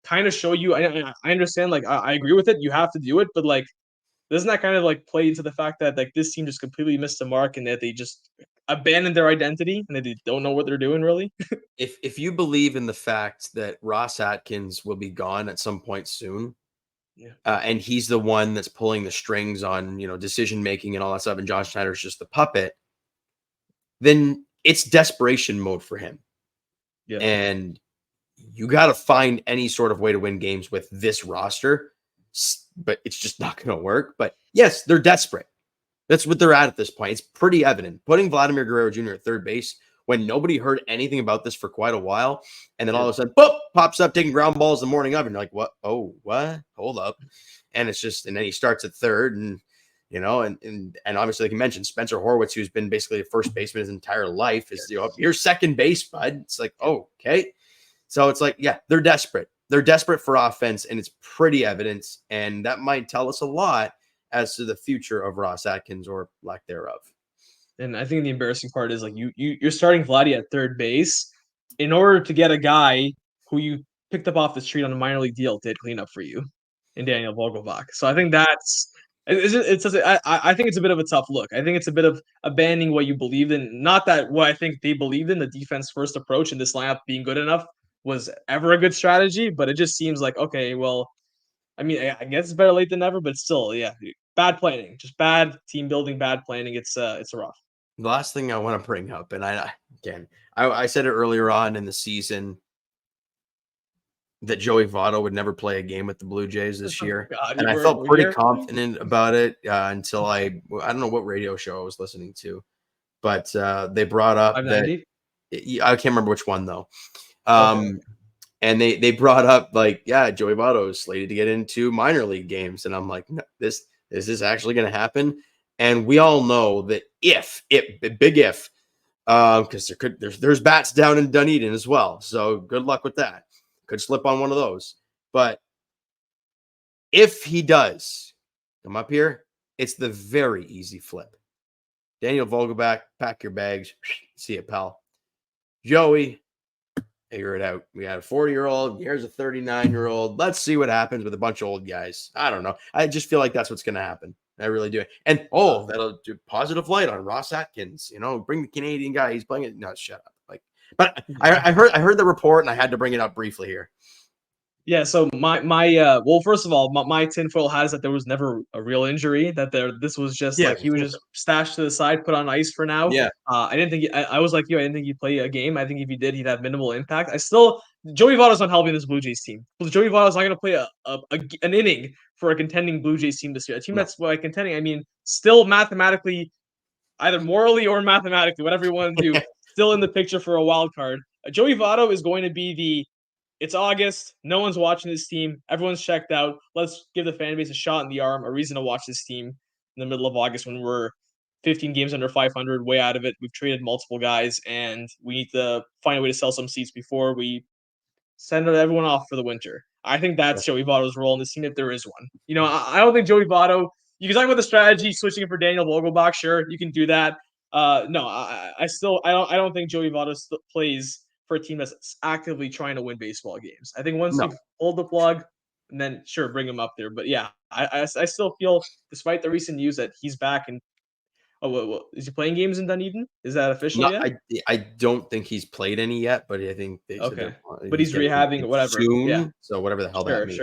kind of show you? I understand, like, I agree with it. You have to do it, but like, doesn't that kind of like play into the fact that like this team just completely missed the mark and that they just abandoned their identity and that they don't know what they're doing really? If you believe in the fact that Ross Atkins will be gone at some point soon, and he's the one that's pulling the strings on decision making and all that stuff, and Josh Schneider's just the puppet, then it's desperation mode for him. Yeah. And you got to find any sort of way to win games with this roster, but it's just not going to work. But yes, they're desperate. That's what they're at this point. It's pretty evident. Putting Vladimir Guerrero Jr. at third base when nobody heard anything about this for quite a while, and then all of a sudden, boop, pops up taking ground balls the morning of, and you're like, what? Oh, what? Hold up. And it's just, and then he starts at third, and and obviously, like you mentioned, Spencer Horwitz, who's been basically a first baseman his entire life, is you're second base, bud. It's like, oh, okay. So it's like, yeah, they're desperate. They're desperate for offense, and it's pretty evident. And that might tell us a lot as to the future of Ross Atkins or lack thereof. And I think the embarrassing part is like you're starting Vladdy at third base in order to get a guy who you picked up off the street on a minor league deal to clean up for you in Daniel Vogelbach. So I think I think it's a bit of a tough look. I think it's a bit of abandoning what you believed in. Not that what I think they believed in, the defense first approach and this lineup being good enough, was ever a good strategy, but it just seems like, okay, well, I mean, I guess it's better late than never, but still, yeah, bad planning, just bad team building, bad planning. It's rough. The last thing I want to bring up, and I said it earlier on in the season, that Joey Votto would never play a game with the Blue Jays this year. God, And I we're- felt we're pretty here. confident about it until I don't know what radio show I was listening to, but they brought up that 590? I can't remember which one though. Okay. And they brought up like, yeah, Joey Votto is slated to get into minor league games. And I'm like, no, this is actually going to happen. And we all know that big if, because there's bats down in Dunedin as well. So good luck with that. Could slip on one of those. But if he does come up here, it's the very easy flip. Daniel Vogelback, pack your bags. See it, pal. Joey, figure it out. We had a 40-year-old. Here's a 39-year-old. Let's see what happens with a bunch of old guys. I don't know. I just feel like that's what's going to happen. I really do. And that'll do positive light on Ross Atkins. Bring the Canadian guy. He's playing it. No, shut up. But I heard the report, and I had to bring it up briefly here. Yeah, so well, first of all, my tinfoil hat is that there was never a real injury. That this was just he was just stashed to the side, put on ice for now. Yeah. I didn't think I was like you. I didn't think he'd play a game. I think if he did, he'd have minimal impact. Joey Votto's not helping this Blue Jays team. Joey Votto's not going to play an inning for a contending Blue Jays team this year. A team that's contending. I mean, still mathematically, either morally or mathematically, whatever you want to do, still in the picture for a wild card. Joey Votto is going to be it's August. No one's watching this team. Everyone's checked out. Let's give the fan base a shot in the arm, a reason to watch this team in the middle of August when we're 15 games under 500, way out of it. We've traded multiple guys, and we need to find a way to sell some seats before we send everyone off for the winter. I think that's Joey Votto's role in this team if there is one. I don't think Joey Votto. You can talk about the strategy, switching it for Daniel Vogelbach. Sure, you can do that. No, I don't think Joey Votto plays for a team that's actively trying to win baseball games. I think once you hold the plug, and then sure, bring him up there. But yeah, I still feel, despite the recent news, that he's back. And is he playing games in Dunedin? Is that official yet? I don't think he's played any yet, but I think but he's rehabbing whatever. Soon, yeah. So whatever the hell that means.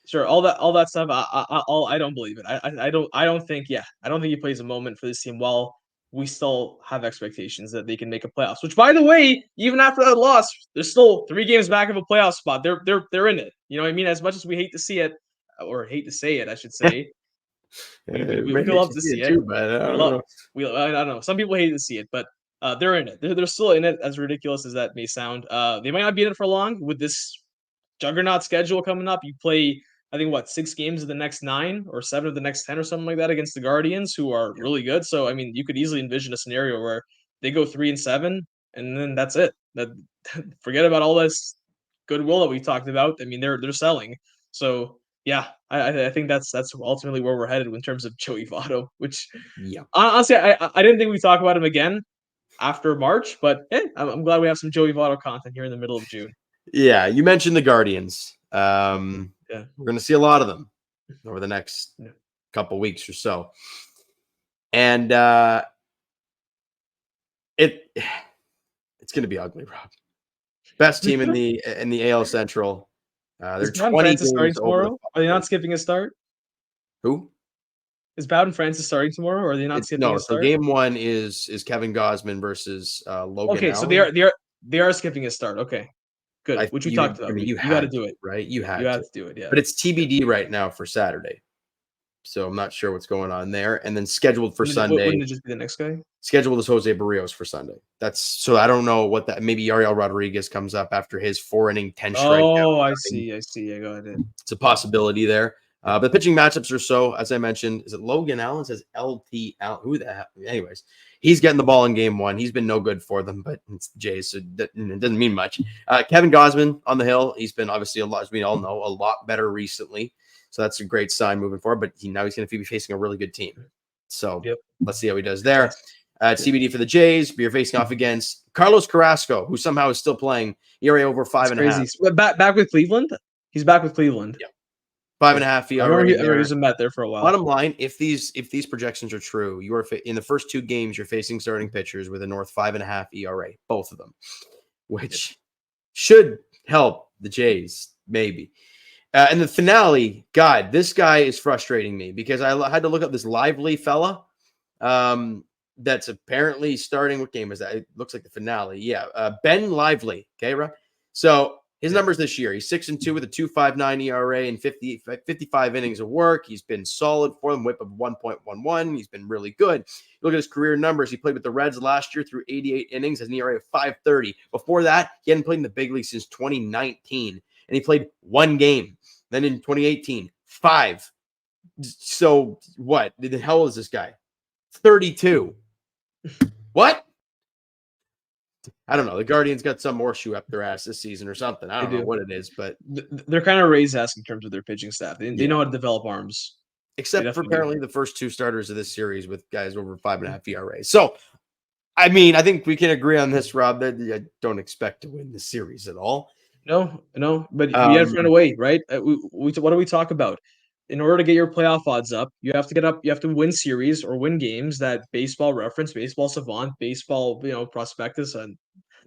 Sure. All that stuff. I don't believe it. I don't think he plays a moment for this team while we still have expectations that they can make a playoffs. Which, by the way, even after that loss, they're still 3 games back of a playoff spot. They're in it. You know what I mean? As much as we hate to see it, or hate to say it, I should say. we love to see it too, but I don't know. Some people hate to see it, but they're in it. They're still in it, as ridiculous as that may sound. They might not be in it for long with this juggernaut schedule coming up. You play, I think, 6 games of the next 9 or 7 of the next 10 or something like that against the Guardians, who are really good. So, I mean, you could easily envision a scenario where they go 3-7, and then that's it. Forget about all this goodwill that we talked about. I mean, they're selling. So, yeah, I think that's ultimately where we're headed in terms of Joey Votto. Which, honestly, I didn't think we'd talk about him again after March, but I'm glad we have some Joey Votto content here in the middle of June. Yeah, you mentioned the Guardians. We're going to see a lot of them over the next couple weeks or so. And it's going to be ugly, Rob. Best team in the AL Central. They're 20 Francis starting tomorrow. Are they not skipping a start? Who? Is Bowden Francis starting tomorrow, or are they not skipping a start? So game 1 is Kevin Gosman versus Logan. Okay, Allen. so they are skipping a start. Okay. Good. Which we talked about. I mean, you got to do it, right? You have to do it, yeah. But it's TBD right now for Saturday, so I'm not sure what's going on there. And then scheduled for Sunday. Wouldn't it just be the next guy? Scheduled is Jose Barrios for Sunday. So I don't know what that. Maybe Ariel Rodriguez comes up after his 4-inning 10 strikeout. Oh, I see. I got it. It's a possibility there. But the pitching matchups are so, as I mentioned, is it Logan Allen? It says LT Allen. Who the heck? Anyways, he's getting the ball in game 1. He's been no good for them, but it's Jays, so it doesn't mean much. Kevin Gosman on the hill. He's been obviously as we all know, a lot better recently. So that's a great sign moving forward. But now he's going to be facing a really good team. So let's see how he does there. TBD for the Jays. You're facing off against Carlos Carrasco, who somehow is still playing. ERA over 5.5. Back with Cleveland. He's back with Cleveland. Yeah. 5.5 ERA. He was met there for a while. Bottom line, if these projections are true, you are in the first 2 games you're facing starting pitchers with a north 5.5 ERA, both of them, which should help the Jays maybe. And the finale, God, this guy is frustrating me because I had to look up this Lively fella. That's apparently starting. What game is that? It looks like the finale. Yeah, Ben Lively. Okay, right. So His numbers this year, he's 6-2 with a 2.59 ERA and 55 innings of work. He's been solid for them, whip of 1.11. He's been really good. Look at his career numbers. He played with the Reds last year through 88 innings, has an ERA of 5.30. Before that, he hadn't played in the big league since 2019, and he played one game. Then in 2018, 5. So what? The hell is this guy? 32. What? I don't know. The Guardians got some horseshoe up their ass this season or something. I don't know what it is, but they're kind of Rays ass in terms of their pitching staff. They know how to develop arms. Except for apparently the first 2 starters of this series with guys over 5.5 ERA. So, I mean, I think we can agree on this, Rob, that I don't expect to win the series at all. No, but we got to find a way, right? What do we talk about? In order to get your playoff odds up, you have to get up. You have to win series or win games that Baseball Reference, Baseball Savant, Baseball, Prospectus, and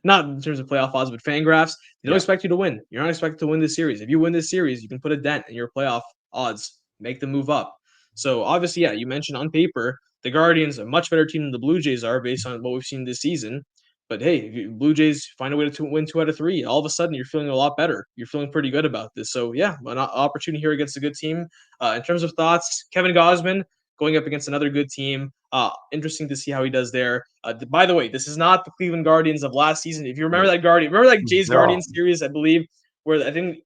not in terms of playoff odds, but Fangraphs. They don't expect you to win. You're not expected to win this series. If you win this series, you can put a dent in your playoff odds, make them move up. So obviously, you mentioned on paper the Guardians are a much better team than the Blue Jays are based on what we've seen this season. But hey, if Blue Jays find a way to win 2 out of 3, all of a sudden you're feeling a lot better. You're feeling pretty good about this. So yeah, an opportunity here against a good team. In terms of thoughts, Kevin Gausman going up against another good team. Interesting to see how he does there. By the way, this is not the Cleveland Guardians of last season. If you remember that Jays Guardians series, I believe, where I think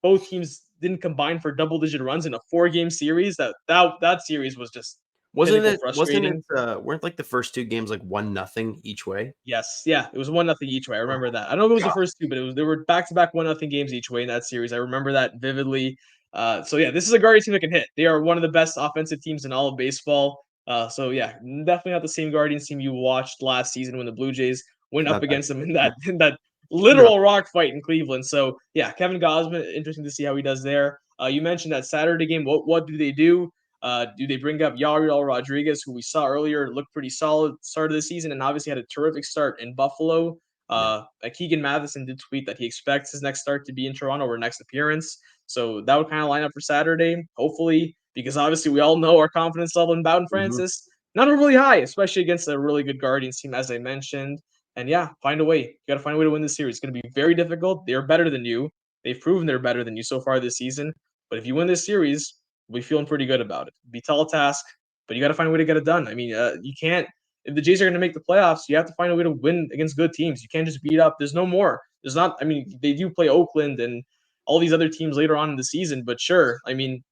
both teams didn't combine for double-digit runs in a 4-game series. That series was just frustrating. Weren't like the first 2 games like 1-0 each way? Yes, it was 1-0 each way. I remember that. I don't know if it was the first 2, but there were back-to-back 1-0 games each way in that series. I remember that vividly. So yeah, this is a Guardians team that can hit. They are one of the best offensive teams in all of baseball. So yeah, definitely not the same Guardians team you watched last season when the Blue Jays went up against them in that literal rock fight in Cleveland. So yeah, Kevin Gausman, interesting to see how he does there. You mentioned that Saturday game. What do they do? Do they bring up Yariel Rodriguez, who we saw earlier, looked pretty solid start of the season and obviously had a terrific start in Buffalo? Keegan Matheson did tweet that he expects his next start to be in Toronto or next appearance. So that would kind of line up for Saturday, hopefully, because obviously we all know our confidence level in Bowden Francis, not really high, especially against a really good Guardians team, as I mentioned. And yeah, find a way. You got to find a way to win this series. It's going to be very difficult. They're better than you. They've proven they're better than you so far this season. But if you win this series, we'll be feeling pretty good about it. It'll be a tall task, but you got to find a way to get it done. I mean, you can't. If the Jays are going to make the playoffs, you have to find a way to win against good teams. You can't just beat up. There's no more. There's not. I mean, they do play Oakland and all these other teams later on in the season, but sure. I mean,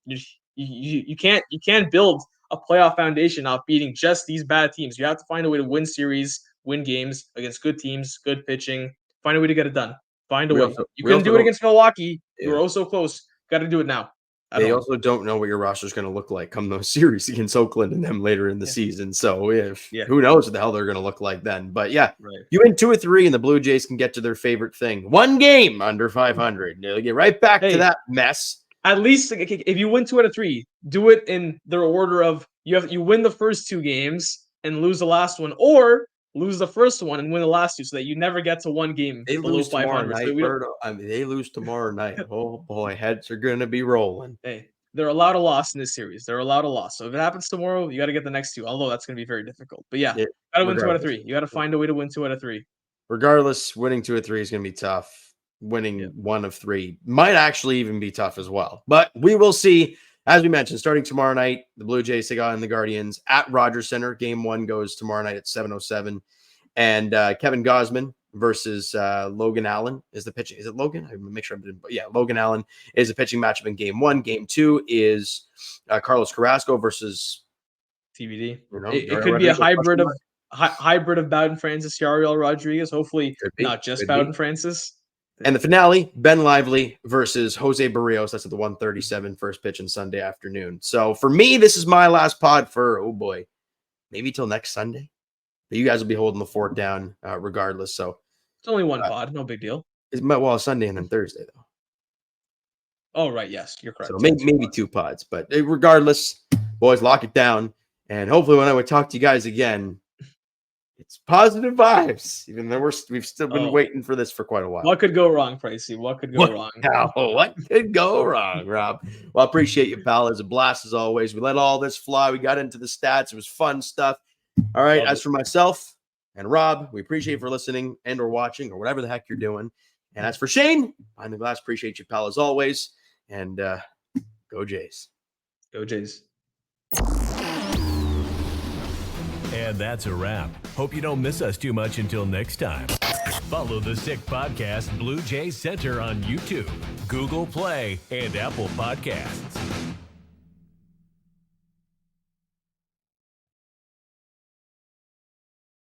you can't build a playoff foundation off beating just these bad teams. You have to find a way to win series, win games against good teams, good pitching. Find a way to get it done. Find a way. You couldn't do it against Milwaukee. You were so close. Got to do it now. They also don't know what your roster is going to look like come those series against Oakland and them later in the season. So who knows what the hell they're going to look like then. But you win 2 or 3 and the Blue Jays can get to their favorite thing. 1 game under 500. They'll get right back to that mess. At least if you win 2 out of 3, do it in the order of you win the first 2 games and lose the last one, or lose the first one and win the last 2 so that you never get to 1 game they below lose 500. Night, they lose tomorrow night. Oh boy, heads are going to be rolling. Hey, they're allowed a loss in this series. They're allowed a loss. So if it happens tomorrow, you got to get the next 2, although that's going to be very difficult. But got to win 2 out of 3. You got to find a way to win 2 out of 3. Regardless, winning 2 or 3 is going to be tough. Winning 1 of 3 might actually even be tough as well. But we will see. As we mentioned, starting tomorrow night, the Blue Jays take on the Guardians at Rogers Center. Game 1 goes tomorrow night at 7:07. And Kevin Gausman versus Logan Allen is the pitching. Is it Logan? I make sure I'm doing. Yeah, Logan Allen is the pitching matchup in Game 1. Game 2 is Carlos Carrasco versus TBD. It could be a hybrid of Bowden Francis, Yariel Rodriguez. Hopefully, not just Bowden Francis. And the finale, Ben Lively versus Jose Barrios. That's at the 1:37 first pitch on Sunday afternoon. So for me, this is my last pod for, maybe till next Sunday. But you guys will be holding the fort down regardless. So it's only one pod. No big deal. It's Sunday and then Thursday, though. Oh, right. Yes, you're correct. So maybe 2 pods. But regardless, boys, lock it down. And hopefully when I would talk to you guys again, it's positive vibes, even though we've still been waiting for this for quite a while. What could go wrong, Pricey? What could go wrong? What could go wrong, Rob? Well, I appreciate you, pal. It's a blast as always. We let all this fly. We got into the stats. It was fun stuff. All right. As for myself and Rob, we appreciate you for listening and or watching or whatever the heck you're doing. And as for Shane, behind the glass, appreciate you, pal, as always. And go Jays. Go Jays. And that's a wrap. Hope you don't miss us too much until next time. Follow the Sick Podcast Blue Jays Center on YouTube, Google Play, and Apple Podcasts.